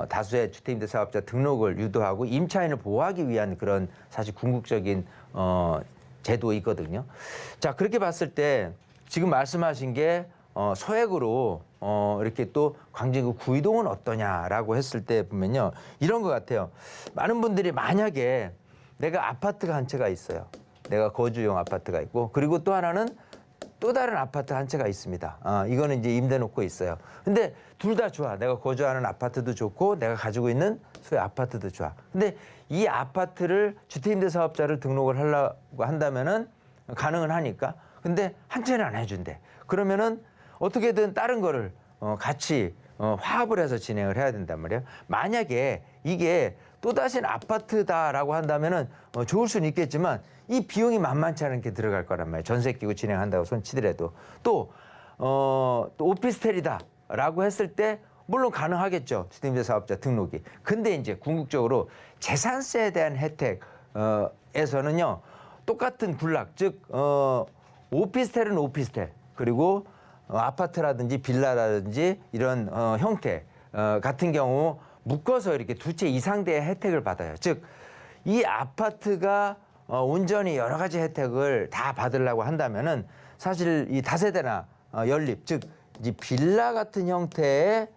다수의 주택임대사업자 등록을 유도하고 임차인을 보호하기 위한 그런 사실 궁극적인 제도이거든요. 자, 그렇게 봤을 때 지금 말씀하신 게 소액으로 이렇게 또 광진구 구이동은 어떠냐라고 했을 때 보면요. 이런 것 같아요. 많은 분들이 만약에 내가 아파트가 한 채가 있어요. 내가 거주용 아파트가 있고 그리고 또 하나는 또 다른 아파트 한 채가 있습니다. 이거는 이제 임대 놓고 있어요. 근데 둘 다 좋아. 내가 거주하는 아파트도 좋고 내가 가지고 있는 소유 아파트도 좋아. 근데 이 아파트를 주택임대사업자를 등록을 하려고 한다면은 가능은 하니까. 근데 한 채는 안 해준대. 그러면은 어떻게든 다른 거를 같이 화합을 해서 진행을 해야 된단 말이에요. 만약에 이게 또다시 아파트다라고 한다면은 좋을 수는 있겠지만 이 비용이 만만치 않게 들어갈 거란 말이에요. 전세 끼고 진행한다고 손치더라도 또 오피스텔이다라고 했을 때 물론 가능하겠죠. 주택임대 사업자 등록이. 근데 이제 궁극적으로 재산세에 대한 혜택에서는요 똑같은 군락, 즉 오피스텔은 오피스텔 그리고 아파트라든지 빌라라든지 이런 형태 같은 경우 묶어서 이렇게 두 채 이상대의 혜택을 받아요. 즉 이 아파트가 온전히 여러 가지 혜택을 다 받으려고 한다면은 사실 이 다세대나 연립, 즉 이 빌라 같은 형태의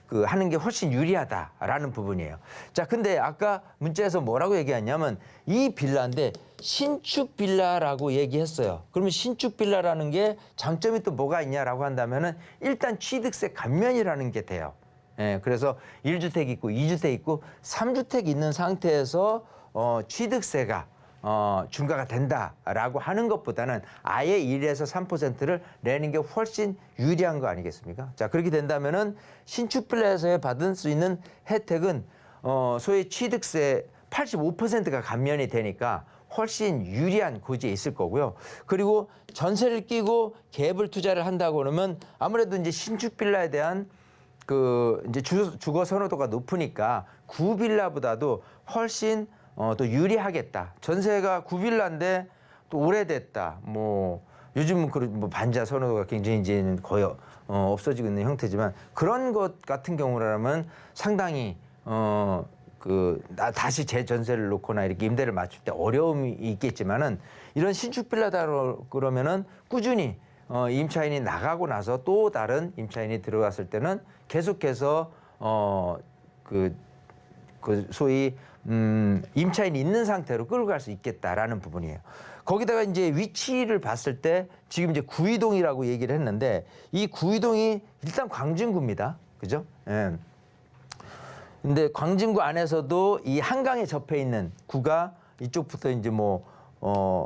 그 하는 게 훨씬 유리하다라는 부분이에요. 자, 근데 아까 문자에서 뭐라고 얘기했냐면 이 빌라인데 신축 빌라라고 얘기했어요. 그러면 신축 빌라라는 게 장점이 또 뭐가 있냐라고 한다면은 일단 취득세 감면이라는 게 돼요. 예, 그래서 1주택 있고 2주택 있고 3주택 있는 상태에서 취득세가 중과가 된다라고 하는 것보다는 아예 1에서 3%를 내는 게 훨씬 유리한 거 아니겠습니까? 자, 그렇게 된다면은 신축 빌라에서 받을 수 있는 혜택은 소위 취득세 85%가 감면이 되니까 훨씬 유리한 고지에 있을 거고요. 그리고 전세를 끼고 갭을 투자를 한다고 그러면 아무래도 이제 신축 빌라에 대한 이제 주거 선호도가 높으니까 구빌라보다도 훨씬 또 유리하겠다. 전세가 구빌라인데 또 오래됐다. 뭐 요즘은 뭐 반자 선호도가 굉장히 이제는 거의 없어지고 있는 형태지만 그런 것 같은 경우라면 상당히 다시 재전세를 놓거나 이렇게 임대를 맞출 때 어려움이 있겠지만은 이런 신축 빌라다 그러면은 꾸준히 임차인이 나가고 나서 또 다른 임차인이 들어갔을 때는 계속해서 소위 임차인이 있는 상태로 끌고 갈 수 있겠다라는 부분이에요. 거기다가 이제 위치를 봤을 때 지금 이제 구이동이라고 얘기를 했는데 이 구이동이 일단 광진구입니다. 그죠? 예. 근데 광진구 안에서도 이 한강에 접해 있는 구가 이쪽부터 이제 뭐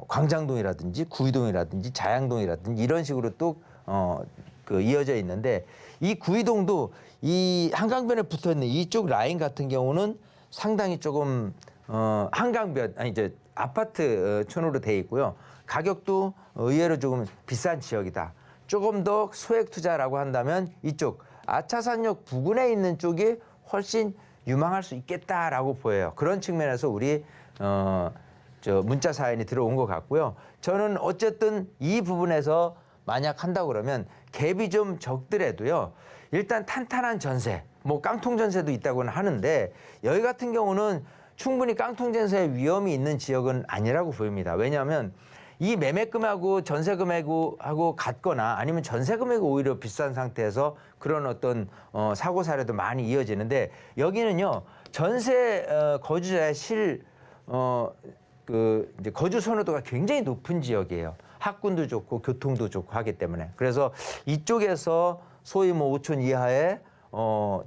광장동이라든지 구이동이라든지 자양동이라든지 이런 식으로 또 이어져 있는데 이 구이동도 이 한강변에 붙어 있는 이쪽 라인 같은 경우는 상당히 조금 한강변 이제 아파트촌으로 돼 있고요. 가격도 의외로 조금 비싼 지역이다. 조금 더 소액 투자라고 한다면 이쪽 아차산역 부근에 있는 쪽이 훨씬 유망할 수 있겠다라고 보여요. 그런 측면에서 우리 문자 사연이 들어온 것 같고요. 저는 어쨌든 이 부분에서 만약 한다고 그러면 갭이 좀 적더라도요. 일단 탄탄한 전세, 뭐 깡통 전세도 있다고는 하는데 여기 같은 경우는 충분히 깡통 전세의 위험이 있는 지역은 아니라고 보입니다. 왜냐하면 이 매매금하고 전세금하고 같거나 아니면 전세금액이 오히려 비싼 상태에서 그런 어떤 사고 사례도 많이 이어지는데 여기는요 전세 거주자의 이제 거주 선호도가 굉장히 높은 지역이에요. 학군도 좋고 교통도 좋고 하기 때문에 그래서 이쪽에서 소위 뭐 5촌 이하의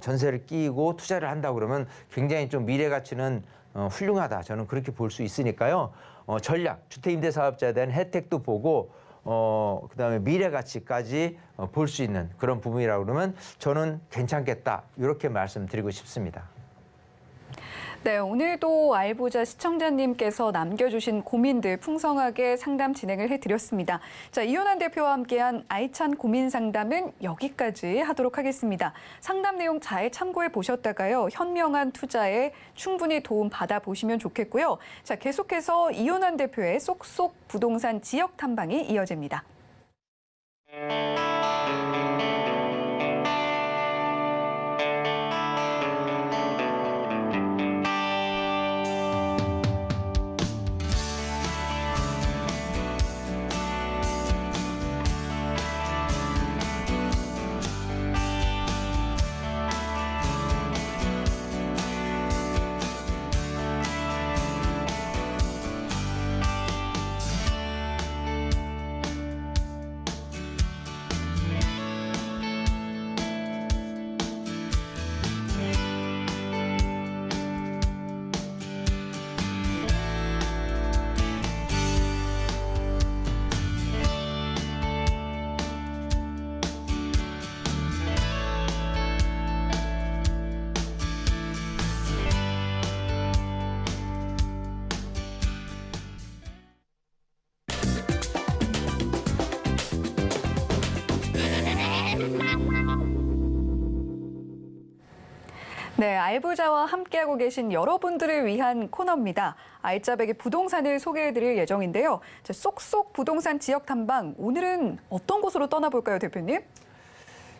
전세를 끼고 투자를 한다 그러면 굉장히 좀 미래 가치는 훌륭하다. 저는 그렇게 볼 수 있으니까요. 전략, 주택임대사업자에 대한 혜택도 보고 그다음에 미래 가치까지 볼 수 있는 그런 부분이라고 그러면 저는 괜찮겠다. 이렇게 말씀드리고 싶습니다. 네, 오늘도 알부자 시청자님께서 남겨주신 고민들 풍성하게 상담 진행을 해드렸습니다. 자, 이효난 대표와 함께한 알찬 고민 상담은 여기까지 하도록 하겠습니다. 상담 내용 잘 참고해 보셨다가요. 현명한 투자에 충분히 도움 받아보시면 좋겠고요. 자, 계속해서 이효난 대표의 쏙쏙 부동산 지역 탐방이 이어집니다. 네, 알부자와 함께하고 계신 여러분들을 위한 코너입니다. 알짜배기 부동산을 소개해드릴 예정인데요. 자, 쏙쏙 부동산 지역 탐방, 오늘은 어떤 곳으로 떠나볼까요, 대표님?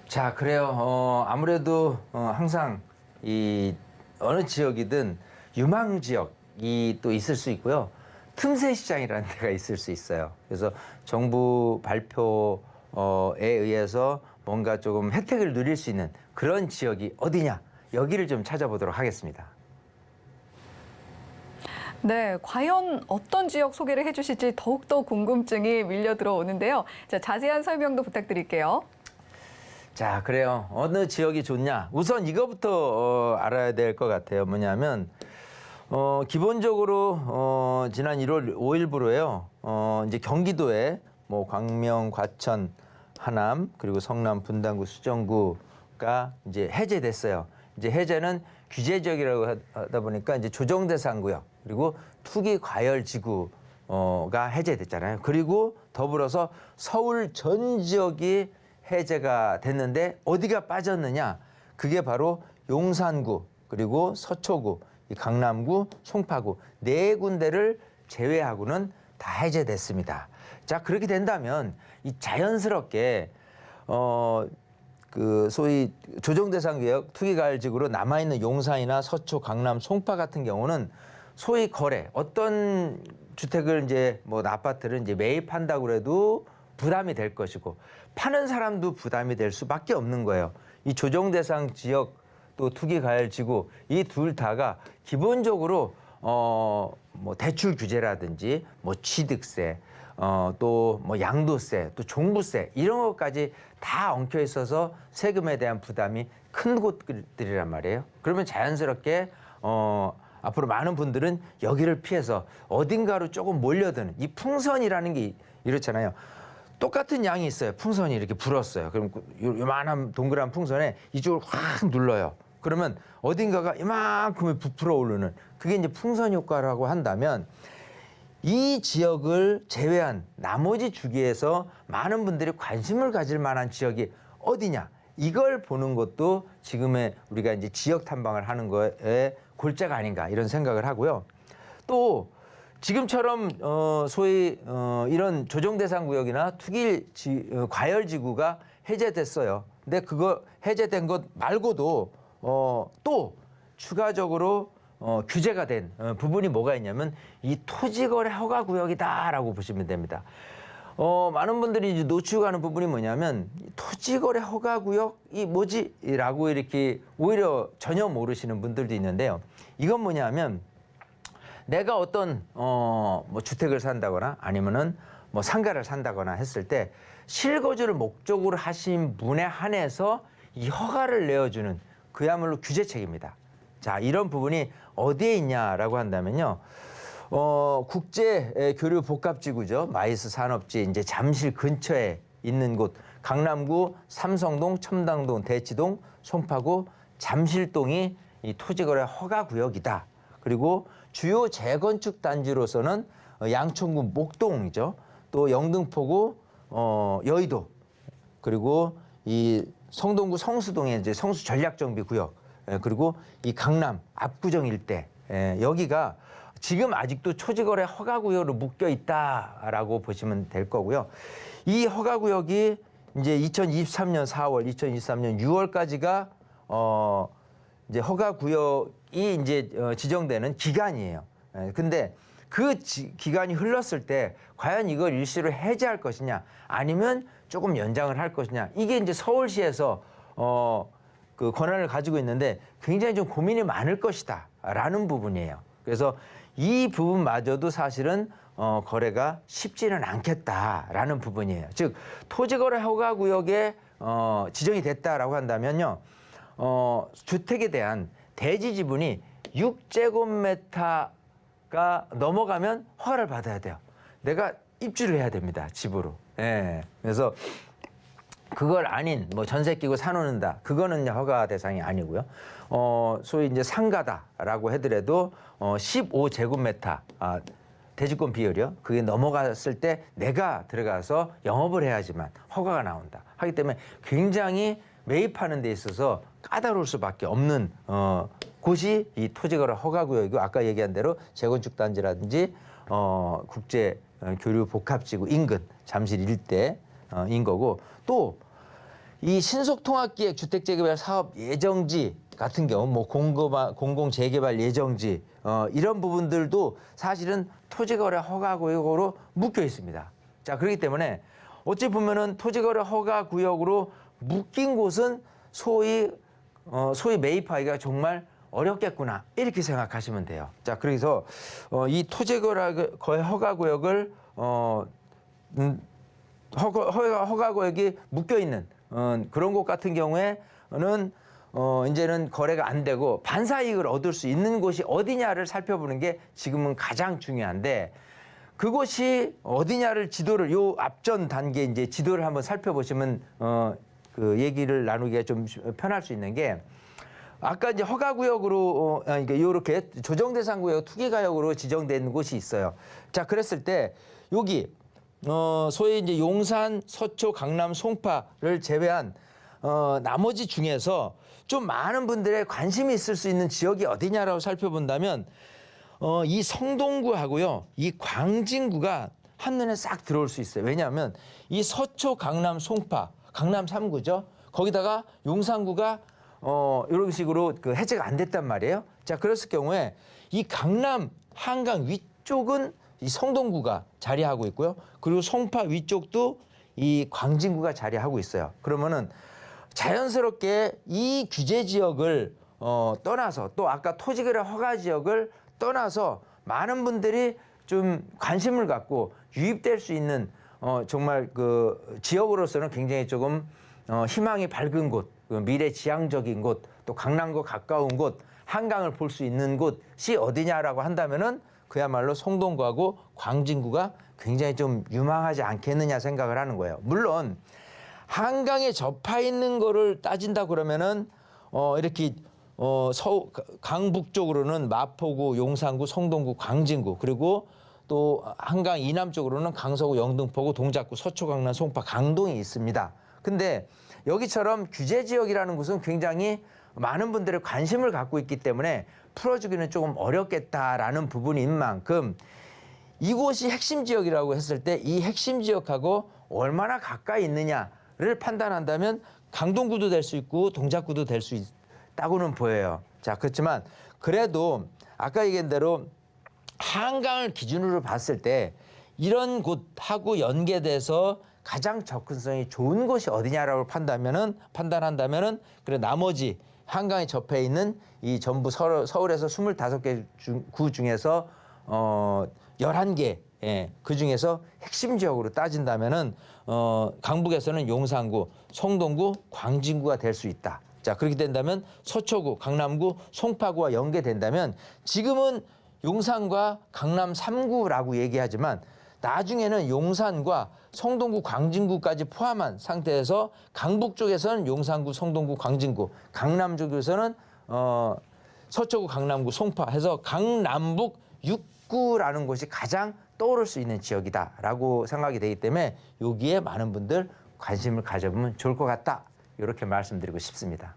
자, 그래요. 아무래도 항상 이 어느 지역이든 유망 지역이 또 있을 수 있고요. 틈새 시장이라는 데가 있을 수 있어요. 그래서 정부 발표에 의해서 뭔가 조금 혜택을 누릴 수 있는 그런 지역이 어디냐? 여기를 좀 찾아보도록 하겠습니다. 네, 과연 어떤 지역 소개를 해주실지 더욱더 궁금증이 밀려 들어오는데요. 자, 자세한 설명도 부탁드릴게요. 자, 그래요. 어느 지역이 좋냐? 우선 이거부터 알아야 될 것 같아요. 뭐냐면 기본적으로 지난 1월 5일부로요. 이제 경기도에 뭐 광명, 과천, 하남 그리고 성남, 분당구, 수정구가 이제 해제됐어요. 이제 해제는 규제 지역이라고 하다 보니까 이제 조정 대상 구역 그리고 투기 과열 지구가 해제됐잖아요. 그리고 더불어서 서울 전 지역이 해제가 됐는데 어디가 빠졌느냐? 그게 바로 용산구 그리고 서초구, 강남구, 송파구 네 군데를 제외하고는 다 해제됐습니다. 자, 그렇게 된다면 이 자연스럽게 그 소위 조정대상 구역 투기과열지구로 남아있는 용산이나 서초, 강남, 송파 같은 경우는 소위 거래 어떤 주택을 이제 뭐 아파트를 이제 매입한다고 해도 부담이 될 것이고 파는 사람도 부담이 될 수밖에 없는 거예요. 이 조정대상 지역 또 투기과열지구 이 둘 다가 기본적으로 뭐 대출 규제라든지 뭐 취득세 또 뭐 양도세 또 종부세 이런 것까지 다 엉켜 있어서 세금에 대한 부담이 큰 곳들이란 말이에요. 그러면 자연스럽게 앞으로 많은 분들은 여기를 피해서 어딘가로 조금 몰려드는 이 풍선이라는 게 이렇잖아요. 똑같은 양이 있어요. 풍선이 이렇게 불었어요. 그럼 요만한 동그란 풍선에 이쪽을 확 눌러요. 그러면 어딘가가 이만큼이 부풀어 오르는 그게 이제 풍선 효과라고 한다면 이 지역을 제외한 나머지 주기에서 많은 분들이 관심을 가질 만한 지역이 어디냐 이걸 보는 것도 지금의 우리가 이제 지역 탐방을 하는 거에 골자가 아닌가 이런 생각을 하고요. 또 지금처럼 소위 이런 조정대상 구역이나 투기 과열지구가 해제됐어요. 근데 그거 해제된 것 말고도 또 추가적으로 규제가 된 부분이 뭐가 있냐면 이 토지거래 허가구역이다라고 보시면 됩니다. 많은 분들이 이제 노출하는 부분이 뭐냐면 토지거래 허가구역이 뭐지라고 이렇게 오히려 전혀 모르시는 분들도 있는데요. 이건 뭐냐면 내가 어떤 뭐 주택을 산다거나 아니면은 뭐 상가를 산다거나 했을 때 실거주를 목적으로 하신 분에 한해서 이 허가를 내어주는 그야말로 규제책입니다. 자, 이런 부분이 어디에 있냐라고 한다면요. 국제 교류 복합지구죠. 마이스 산업지 이제 잠실 근처에 있는 곳 강남구 삼성동, 첨당동, 대치동, 송파구, 잠실동이 이 토지거래 허가구역이다. 그리고 주요 재건축 단지로서는 양천구 목동이죠. 또 영등포구 여의도 그리고 이 성동구 성수동의 이제 성수 전략정비구역 그리고 이 강남 압구정 일대 여기가 지금 아직도 토지거래 허가구역으로 묶여 있다라고 보시면 될 거고요. 이 허가구역이 이제 2023년 4월, 2023년 6월까지가 이제 허가구역이 이제 지정되는 기간이에요. 근데 그 기간이 흘렀을 때 과연 이걸 일시로 해제할 것이냐 아니면 조금 연장을 할 것이냐 이게 이제 서울시에서 그 권한을 가지고 있는데 굉장히 좀 고민이 많을 것이다라는 부분이에요. 그래서 이 부분마저도 사실은 거래가 쉽지는 않겠다라는 부분이에요. 즉 토지거래 허가구역에 지정이 됐다라고 한다면요, 주택에 대한 대지 지분이 6제곱미터가 넘어가면 허가를 받아야 돼요. 내가 입주를 해야 됩니다. 집으로. 예. 그래서 그걸 아닌 뭐 전세 끼고 사놓는다. 그거는 허가 대상이 아니고요. 소위 이제 상가다라고 하더라도 15제곱미터 대지권 비율이요. 그게 넘어갔을 때 내가 들어가서 영업을 해야지만 허가가 나온다. 하기 때문에 굉장히 매입하는 데 있어서 까다로울 수밖에 없는 곳이 이 토지거래 허가구역이고 아까 얘기한 대로 재건축 단지라든지 국제 교류 복합지구 인근 잠실 일대인 거고 또 이 신속통합기획 주택재개발 사업 예정지 같은 경우 뭐 공공재개발 예정지 이런 부분들도 사실은 토지거래 허가구역으로 묶여 있습니다. 자 그렇기 때문에 어찌 보면은 토지거래 허가구역으로 묶인 곳은 소위 매입하기가 정말 어렵겠구나 이렇게 생각하시면 돼요. 자 그래서 이 토지거래 허가구역을 허가구역이 묶여 있는 그런 곳 같은 경우에는 이제는 거래가 안 되고 반사이익을 얻을 수 있는 곳이 어디냐를 살펴보는 게 지금은 가장 중요한데 그곳이 어디냐를 지도를 요 앞전 단계 이제 지도를 한번 살펴보시면 그 얘기를 나누기가 좀 편할 수 있는 게 아까 이제 허가구역으로 그러니까 이렇게 조정대상구역 투기가역으로 지정된 곳이 있어요. 자 그랬을 때 여기 소위 이제 용산, 서초, 강남, 송파를 제외한 나머지 중에서 좀 많은 분들의 관심이 있을 수 있는 지역이 어디냐라고 살펴본다면 이 성동구하고요, 이 광진구가 한눈에 싹 들어올 수 있어요. 왜냐하면 이 서초, 강남, 송파, 강남 3구죠. 거기다가 용산구가 이런 식으로 그 해제가 안 됐단 말이에요. 자, 그랬을 경우에 이 강남 한강 위쪽은 이 성동구가 자리하고 있고요. 그리고 송파 위쪽도 이 광진구가 자리하고 있어요. 그러면은 자연스럽게 이 규제 지역을 떠나서 또 아까 토지거래 허가 지역을 떠나서 많은 분들이 좀 관심을 갖고 유입될 수 있는 정말 그 지역으로서는 굉장히 조금 희망이 밝은 곳, 미래 지향적인 곳, 또 강남구 가까운 곳, 한강을 볼 수 있는 곳이 어디냐라고 한다면은 그야말로 성동구하고 광진구가 굉장히 좀 유망하지 않겠느냐 생각을 하는 거예요. 물론 한강에 접해 있는 거를 따진다 그러면은 이렇게 강북 쪽으로는 마포구, 용산구, 성동구, 광진구 그리고 또 한강 이남 쪽으로는 강서구, 영등포구, 동작구, 서초, 강남, 송파, 강동이 있습니다. 근데 여기처럼 규제 지역이라는 곳은 굉장히 많은 분들의 관심을 갖고 있기 때문에 풀어주기는 조금 어렵겠다라는 부분인 만큼 이곳이 핵심 지역이라고 했을 때 이 핵심 지역하고 얼마나 가까이 있느냐를 판단한다면 강동구도 될 수 있고 동작구도 될 수 있다고는 보여요. 자, 그렇지만 그래도 아까 얘기한 대로 한강을 기준으로 봤을 때 이런 곳하고 연계돼서 가장 접근성이 좋은 곳이 어디냐라고 판단한다면은 그래 나머지 한강에 접해 있는 이 전부 서울에서 25개 구 중에서 11개 그 중에서 핵심 지역으로 따진다면은 강북에서는 용산구, 성동구, 광진구가 될 수 있다. 자, 그렇게 된다면 서초구, 강남구, 송파구와 연계된다면 지금은 용산과 강남 3구라고 얘기하지만 나중에는 용산과 성동구, 광진구까지 포함한 상태에서 강북 쪽에서는 용산구, 성동구, 광진구, 강남 쪽에서는 서초구, 강남구, 송파 해서 강남북 6구라는 곳이 가장 떠오를 수 있는 지역이다라고 생각이 되기 때문에 여기에 많은 분들 관심을 가져보면 좋을 것 같다. 이렇게 말씀드리고 싶습니다.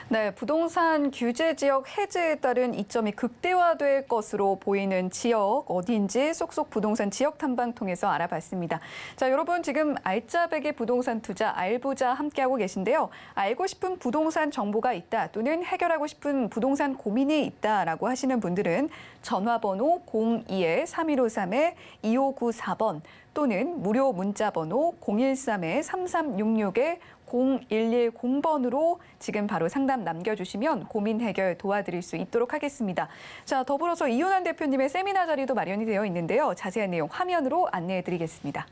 네, 부동산 규제 지역 해제에 따른 이점이 극대화될 것으로 보이는 지역 어디인지 쏙쏙 부동산 지역 탐방 통해서 알아봤습니다. 자, 여러분 지금 알짜배기 부동산 투자 알부자 함께하고 계신데요. 알고 싶은 부동산 정보가 있다 또는 해결하고 싶은 부동산 고민이 있다라고 하시는 분들은 전화번호 02-3153-2594번 또는 무료 문자번호 013-3366-0110번으로 지금 바로 상담 남겨주시면 고민 해결 도와드릴 수 있도록 하겠습니다. 자, 더불어서 이윤환 대표님의 세미나 자리도 마련이 되어 있는데요. 자세한 내용 화면으로 안내해드리겠습니다.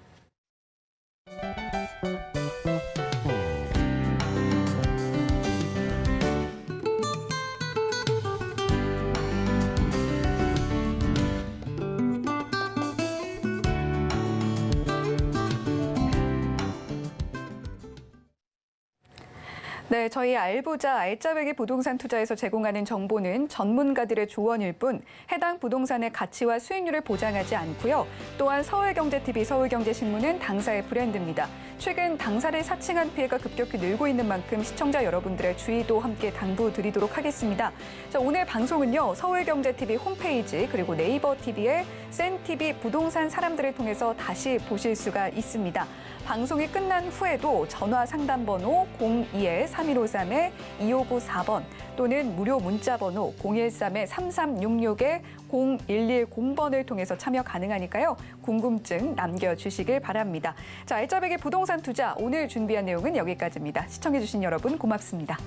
네, 저희 알부자 알짜배기 부동산 투자에서 제공하는 정보는 전문가들의 조언일 뿐 해당 부동산의 가치와 수익률을 보장하지 않고요. 또한 서울경제TV, 서울경제신문은 당사의 브랜드입니다. 최근 당사를 사칭한 피해가 급격히 늘고 있는 만큼 시청자 여러분들의 주의도 함께 당부드리도록 하겠습니다. 자, 오늘 방송은요, 서울경제TV 홈페이지 그리고 네이버 TV의 센TV 부동산 사람들을 통해서 다시 보실 수가 있습니다. 방송이 끝난 후에도 전화 상담번호 02-3153-2594번 또는 무료 문자번호 013-3366-0110번을 통해서 참여 가능하니까요. 궁금증 남겨주시길 바랍니다. 자, 알짜배기 부동산 투자 오늘 준비한 내용은 여기까지입니다. 시청해주신 여러분 고맙습니다.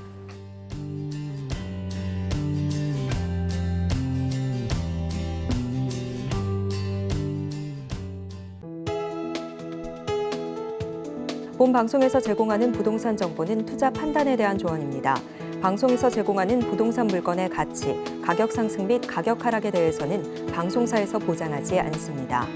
본 방송에서 제공하는 부동산 정보는 투자 판단에 대한 조언입니다. 방송에서 제공하는 부동산 물건의 가치, 가격 상승 및 가격 하락에 대해서는 방송사에서 보장하지 않습니다.